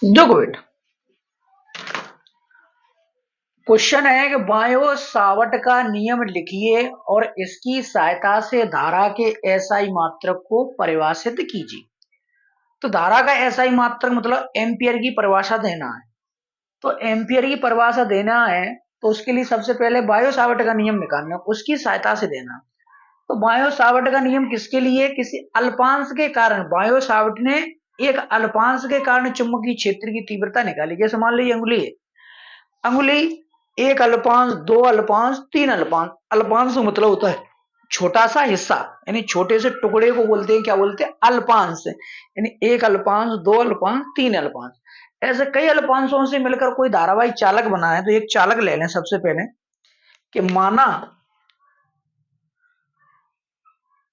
देखो बेटा, क्वेश्चन है कि बायो सावर्ट का नियम लिखिए और इसकी सहायता से धारा के एसआई मात्रक को परिभाषित कीजिए। तो धारा का एसआई मात्रक मतलब एम्पियर की परिभाषा देना है। तो एम्पियर की परिभाषा देना है तो उसके लिए सबसे पहले बायो सावर्ट का नियम निकालना, उसकी सहायता से देना। तो बायो सावर्ट का नियम किसके लिए? किसी अल्पांश के कारण बायो सावर्ट ने एक अल्पांश के कारण चुंबकीय क्षेत्र की तीव्रता निकाली। जैसे मान लीजिए अंगुली है, अंगुली एक अल्पांश, दो अल्पांश, तीन अल्पांश। अल्पांश मतलब होता है छोटा सा हिस्सा, यानी छोटे से टुकड़े को बोलते हैं, क्या बोलते हैं? अल्पांश। यानी एक अल्पांश, दो अल्पांश, तीन अल्पांश, ऐसे कई अल्पांशों से मिलकर कोई धारावाहिक चालक बना है। तो एक चालक ले लें सबसे पहले कि माना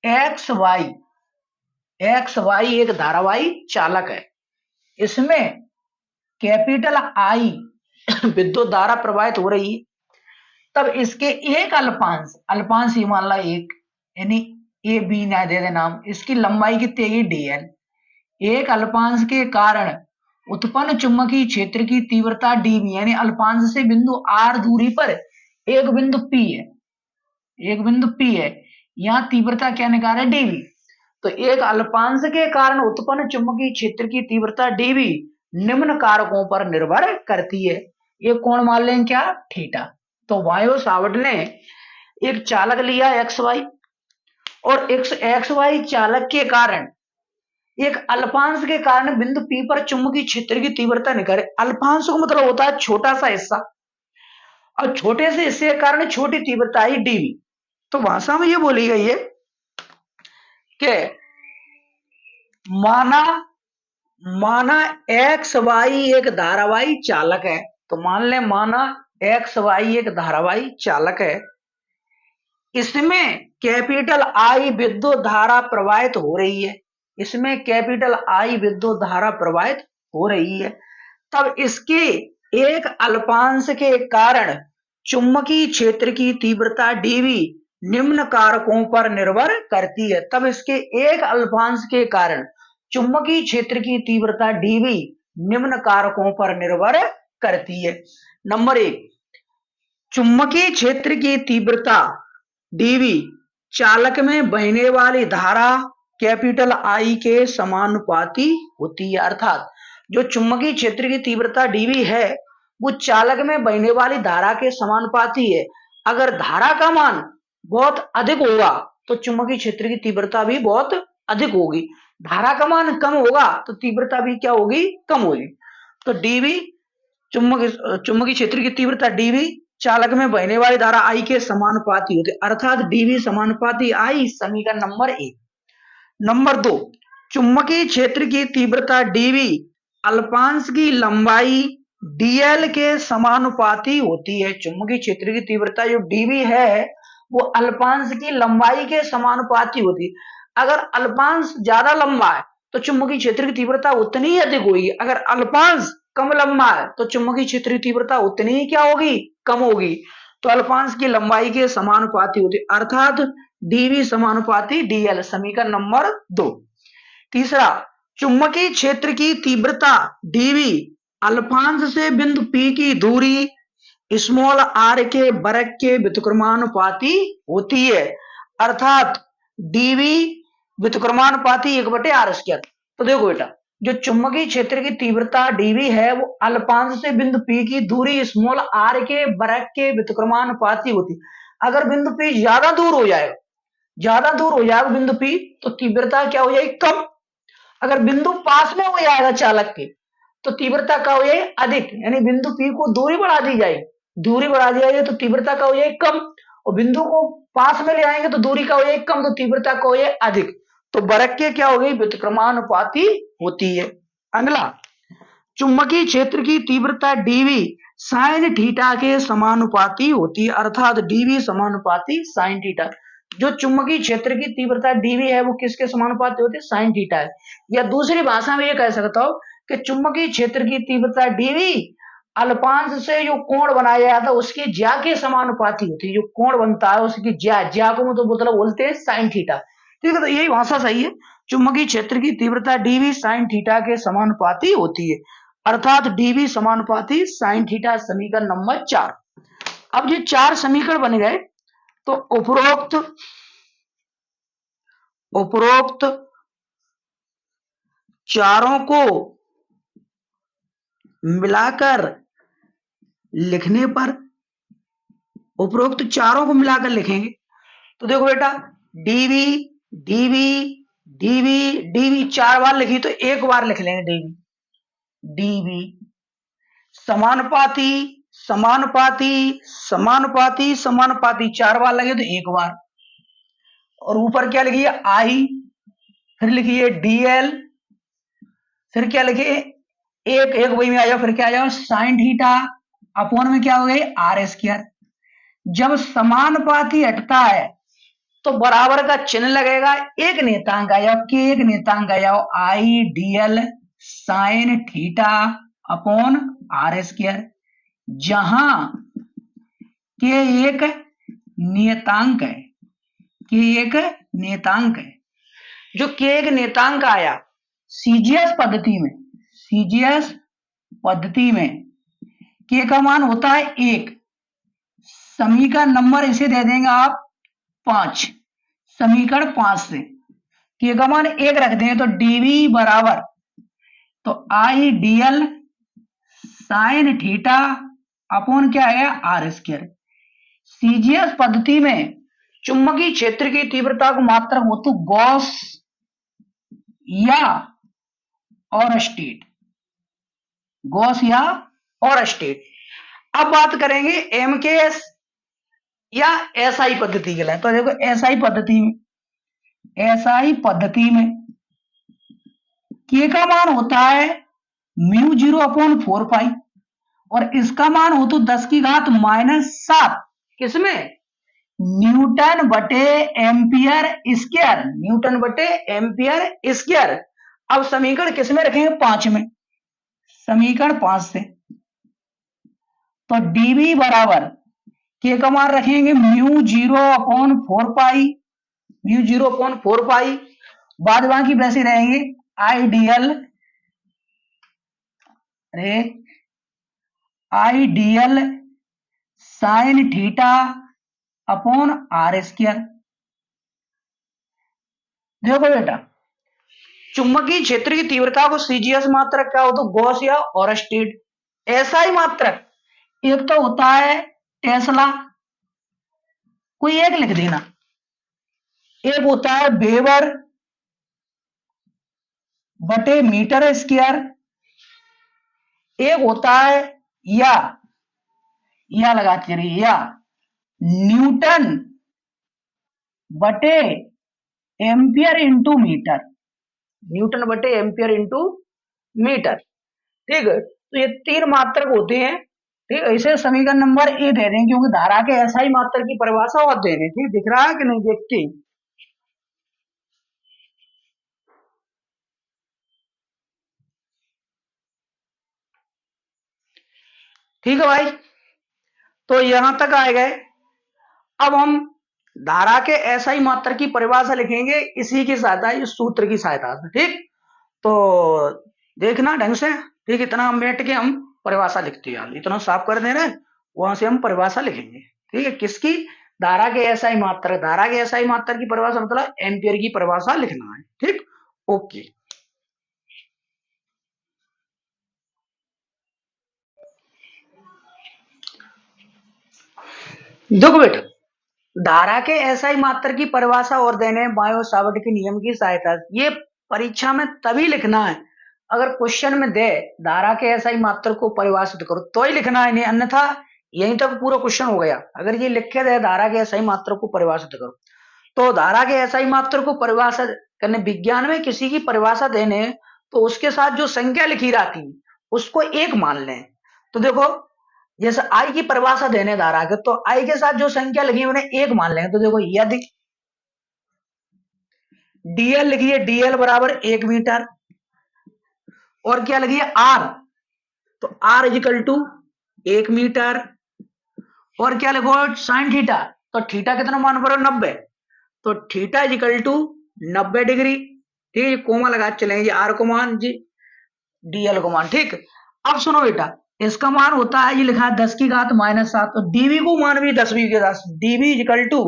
एक्स वाई, एक्स वाई एक धारावाहिक चालक है। इसमें कैपिटल आई विद्युत धारा प्रवाहित हो रही है। तब इसके एक अल्पांश, अल्पांश ही मान ला एक, यानी ए बी ना दे दे नाम, इसकी लंबाई कितनी है? डीएल। एक अल्पांश के कारण उत्पन्न चुंबकीय क्षेत्र की तीव्रता डीवी, यानी अल्पांश से बिंदु आर दूरी पर एक बिंदु पी है, एक बिंदु पी है, यहाँ तीव्रता क्या निकाल है? डीवी। तो एक अल्पांश के कारण उत्पन्न चुंबकीय क्षेत्र की तीव्रता डीवी निम्न कारकों पर निर्भर करती है। ये कोण मान लें क्या? थीटा। तो बायो सावर्ट ने एक चालक लिया एक्स वाई, और एक्स वाई चालक के कारण एक अल्पांश के कारण बिंदु पी पर चुंबकीय क्षेत्र की तीव्रता निकाले। अल्पांश को मतलब होता है छोटा सा हिस्सा, और छोटे से हिस्से के कारण छोटी तीव्रता ही डीवी। तो भाषा में ये बोली गई है कि माना माना एक्स वाई एक धारावाही चालक है। तो मान ले माना एक्स वाई एक धारावाही चालक है, इसमें कैपिटल आई विद्युत धारा प्रवाहित हो रही है, इसमें कैपिटल आई विद्युत धारा प्रवाहित हो रही है। तब इसके एक अल्पांश के कारण चुंबकीय क्षेत्र की तीव्रता डीवी निम्न कारकों पर निर्भर करती है। तब इसके एक अल्पांश के कारण चुंबकीय क्षेत्र की तीव्रता डीवी निम्न कारकों पर निर्भर करती है। नंबर एक, चुंबकीय क्षेत्र की तीव्रता डीवी चालक में बहने वाली धारा कैपिटल आई के समानुपाती होती है। अर्थात जो चुंबकीय क्षेत्र की तीव्रता डीवी है वो चालक में बहने वाली धारा के समानुपाती है। अगर धारा का मान बहुत अधिक होगा तो चुंबकीय क्षेत्र की तीव्रता भी बहुत अधिक होगी, धारा का मान कम होगा तो तीव्रता भी क्या होगी? कम होगी। तो डीवी चुंबकीय क्षेत्र की तीव्रता डीवी चालक में बहने वाली धारा आई के समानुपाती होती है, अर्थात डीवी समानुपाती आई। समीकरण नंबर एक। नंबर दो, चुंबकीय क्षेत्र की तीव्रता डीवी अल्पांश की लंबाई डीएल के समानुपाती होती है। चुंबकीय क्षेत्र की तीव्रता जो डीवी है वो अल्पांश की लंबाई के समानुपाती होती है। अगर अल्पांश ज्यादा लंबा है तो चुंबकीय क्षेत्र की तीव्रता उतनी ही अधिक होगी, अगर अल्पांश कम लंबा है तो चुंबकीय क्षेत्र की तीव्रता उतनी ही क्या होगी? कम होगी। तो अल्पांश की लंबाई के समानुपाती होती है, अर्थात डीवी समानुपाती डीएल। समीकरण नंबर दो। तीसरा, चुंबकीय क्षेत्र की तीव्रता डीवी अल्पांश से बिंदु पी की दूरी स्मॉल आर के वर्ग के व्युत्क्रमानुपाती होती है, अर्थात डीवी व्युत्क्रमानुपाती 1/r²। तो देखो बेटा, जो चुंबकीय क्षेत्र की तीव्रता डीवी है वो अल्पांश से बिंदु पी की दूरी स्मॉल आर के वर्ग के व्युत्क्रमानुपाती होती है। अगर बिंदु पी ज्यादा दूर हो जाएगा, ज्यादा दूर हो जाएगा बिंदु पी, तो तीव्रता क्या हो जाएगी? कम। अगर बिंदु पास में हो जाएगा चालक के तो तीव्रता क्या हो जाएगी? अधिक। यानी बिंदु पी को दूरी बढ़ा दी जाएगी, दूरी बढ़ा दी जाएगी तो तीव्रता क्या हो जाएगी? कम। और बिंदु को पास में ले आएंगे तो दूरी क्या हो जाएगी? कम, तो तीव्रता क्या हो जाएगी? अधिक। तो वर्ग के क्या हो गई? व्युत्क्रमानुपाती होती है। अगला, चुंबकीय क्षेत्र की तीव्रता डीवी साइन थीटा के समानुपाती होती है, अर्थात डीवी समानुपाती साइन थीटा। जो चुंबकीय क्षेत्र की तीव्रता डीवी है वो किसके समानुपाती होती है? साइन थीटा है। या दूसरी भाषा में ये कह सकता हूं कि चुंबकीय क्षेत्र की तीव्रता डीवी अल्पांश से जो कोण बनाया जाता है उसकी ज्या के समानुपाती होती है। जो कोण बनता है उसकी ज्या, ज्या को मतलब बोलते हैं साइन थीटा। ठीक है, तो यही भाषा सही है। चुंबकीय क्षेत्र की तीव्रता डीवी साइन थीटा के समानुपाती होती है। अर्थात डीवी समानुपाती साइन थीटा, समीकरण नंबर 4। अब ये 4 समीकरण बन गए, तो उपरोक्त चारों को मिलाकर लिखने पर, उपरोक्त चारों को मिलाकर लिखेंगे तो देखो बेटा, डीवी डीवी डीवी डीवी 4 बार लिखी तो एक बार लिख लेंगे डीवी डीवी, समानुपाती समानुपाती समानुपाती समानुपाती 4 बार लगे तो एक बार, और ऊपर क्या लिखिए आई, फिर लिखिए डीएल, फिर क्या लिखिए एक एक वही में आ जाओ, फिर क्या आ जाओ साइन थीटा, अपॉन में क्या हो गई आर स्क्वायर। जब समानुपाती हटता है तो बराबर का चिन्ह लगेगा, एक नेतांक आ जाओ, के एक नेतांक आ जाओ, I DL sine theta upon R square, जहां के एक नियतांक है, के एक नियतांक है। जो के एक नियतांक आया सीजीएस पद्धति में के का मान होता है 1, समीकरण नंबर इसे दे देंगे आप 5, समीकरण 5 से के का मान 1 रख देंगे तो डीवी बराबर, तो आई डीएल साइन थीटा अपॉन क्या है आर स्क्वायर। सीजीएस पद्धति में चुंबकीय क्षेत्र की तीव्रता को मात्रक हो तो गॉस या ओरस्टेड। अब बात करेंगे एमकेएस या एसआई पद्धति के लिए। तो देखो एसआई पद्धति में के का मान होता है म्यू 0/4 पाई, और इसका मान हो तो 10 की घात -7, किसमें न्यूटन बटे एम्पियर स्क्वायर। अब समीकरण किसमें रखेंगे 5 में, समीकरण 5 से, तो डीवी बराबर के का मान रखेंगे म्यू 0/4 पाई, बाद बाकी वैसे रहेंगे IDL sine theta upon R square. देखो बेटा, चुंबकीय क्षेत्र की तीव्रता को सीजीएस मात्रक क्या हो तो गॉस या ओरस्टेड। एसआई मात्रक एक तो होता है टेस्ला, कोई एक लिख देना, एक होता है वेबर बटे मीटर स्क्वायर, एक होता है या लगाते रहिए या न्यूटन बटे एम्पियर इंटू मीटर, ठीक है। तो ये 3 मात्रक होते हैं, ठीक है। इसे समीकरण नंबर ए दे दें, क्योंकि धारा के एसआई मात्रक की परिभाषा और दे दें, ठीक दिख रहा है कि नहीं देखते। ठीक है भाई, तो यहां तक आए गए। अब हम धारा के एसआई मात्रक की परिभाषा लिखेंगे इसी की सहायता, इस सूत्र की सहायता से, ठीक। तो देखना ढंग से, ठीक। इतना हम बैठ के हम परिभाषा लिखते हैं, इतना साफ कर दे रहे, वहां से हम परिभाषा लिखेंगे, ठीक है। किसकी, धारा के एसआई मात्रक की परिभाषा मतलब एम्पियर की परिभाषा लिखना है, ठीक। ओके, देखो बेटा, धारा के एसआई मात्रक की परिभाषा और देने बायो सावर्ट के नियम की सहायता, ये परीक्षा में तभी लिखना है अगर क्वेश्चन में दे धारा के एसआई मात्रक को परिभाषित करो तो ही लिखना है, नहीं अन्यथा यहीं तक पूरा क्वेश्चन हो गया। अगर ये लिख के दे धारा के एसआई मात्रक को परिभाषित करो, तो धारा के एसआई मात्रक को परिभाषित करने, विज्ञान में किसी की परिभाषा देने तो उसके साथ जो संख्या लिखी रहती है उसको एक मान लें। तो देखो, जैसे आई की परिभाषा देने धारा के, तो आई के साथ जो संख्या लिखी है उन्हें एक मान लेंगे। तो देखो, यदि डीएल लिखिए, डीएल बराबर 1 मीटर, और क्या लिखिए आर, तो आर इजिकल टू 1 मीटर, और क्या लिखो साइन थीटा, तो थीटा कितना मान पर 90, तो थीटा इजिकल टू 90 डिग्री, ठीक है। कोमा लगा चलेंगे, आर को मान जी, डीएल को मान, ठीक। अब सुनो बेटा, इसका मान होता है, ये लिखा है 10 की घात -7, तो डीवी को मान भी 10वीं के साथ, डीवी इक्वल टू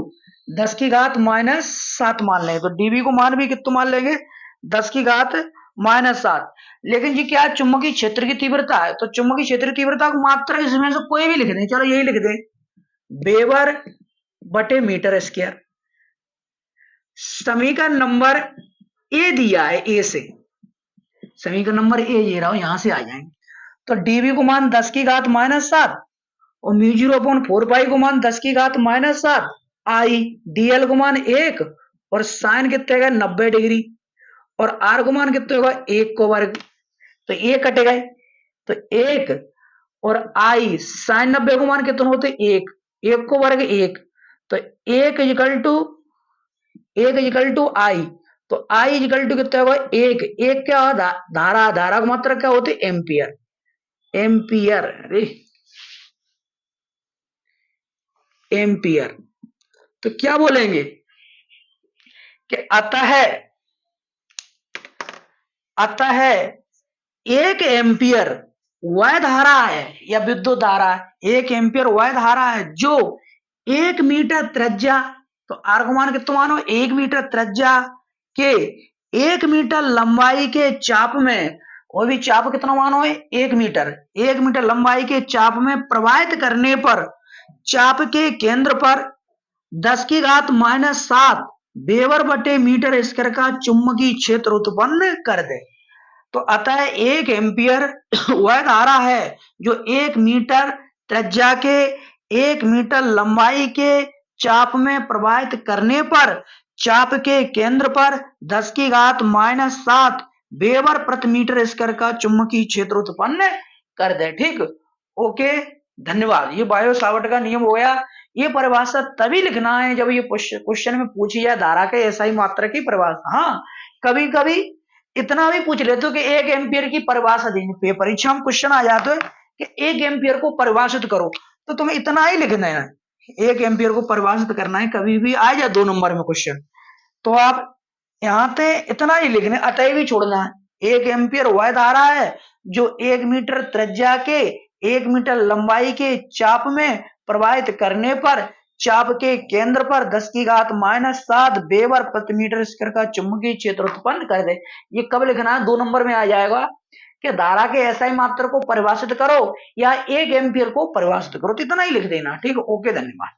10 की घात -7 मान लेंगे, तो डीवी को मान भी कितना मान लेंगे, 10 की घात -7। लेकिन ये क्या है, चुंबकीय क्षेत्र की तीव्रता है, तो चुंबकीय क्षेत्र की तीव्रता को मात्रा इसमें से कोई भी लिख दें, चलो यही लिख दें, वेबर बटे मीटर स्क्वायर। समीकरण नंबर ए दिया है, ए से समीकरण नंबर ए ये रहा, यहां से आ जाएंगे। तो डीवी को मान 10 की घात -7 और μ0/4 को मान 10 की घात -7, आई डीएल को मान 1 और साइन कितने का 90 डिग्री और आर को मान कितने होगा 1 को वर्ग, तो ये कटे गए, तो 1 और आई साइन 90 को मान कितने होते 1, 1 को वर्ग 1, तो 1 इक्वल टू आई, तो आई इक्वल टू कितना होगा 1, 1 क्या होगा धारा, धारा का मात्रा क्या होती एम्पियर, एम्पियर, अरे एम्पियर। तो क्या बोलेंगे कि अतः 1 एम्पियर वह धारा है या विद्युत धारा है, 1 एम्पियर वह धारा है जो 1 मीटर त्रिज्या, तो आर को मान कितना मानो 1 मीटर त्रिज्या के 1 मीटर लंबाई के चाप में, वो भी चाप कितना मानो है 1 मीटर, 1 मीटर लंबाई के चाप में प्रवाहित करने पर चाप के केंद्र पर 10 की घात -7 वेबर बटे मीटर स्क्वायर का चुंबकीय क्षेत्र उत्पन्न कर दे। तो अतः 1 एम्पियर वह धारा है जो 1 मीटर त्रिज्या के 1 मीटर लंबाई के चाप में प्रवाहित करने पर चाप के केंद्र पर 10 की घात -7 वेबर प्रति मीटर स्क्वायर का चुंबकीय क्षेत्र उत्पन्न कर दे। ठीक, ओके, धन्यवाद। ये बायो सावर्ट का नियम हो गया। ये परिभाषा तभी लिखना है जब ये क्वेश्चन में पूछी जाए धारा के एसआई मात्रा की परिभाषा। हाँ, कभी कभी इतना भी पूछ लेते हो कि 1 एम्पियर की परिभाषा देनी, परीक्षा में क्वेश्चन आ जाते हैं कि 1 एम्पियर को परिभाषित करो, तो तुम्हें इतना ही लिखना है, 1 एम्पियर को परिभाषित करना है, कभी भी आ जाए 2 नंबर में क्वेश्चन, तो आप यहाँ पे इतना ही लिखना, अतः भी छोड़ना है। 1 एम्पियर वह धारा है जो 1 मीटर त्रिज्या के 1 मीटर लंबाई के चाप में प्रवाहित करने पर चाप के केंद्र पर 10 की घात -7 वेबर प्रति मीटर स्क्वायर का चुंबकीय क्षेत्र उत्पन्न कर दे। ये कब लिखना है, 2 नंबर में आ जाएगा कि धारा के एसआई मात्रा को परिभाषित करो या 1 एम्पियर को परिभाषित करो, तो इतना ही लिख देना। ठीक, ओके, धन्यवाद।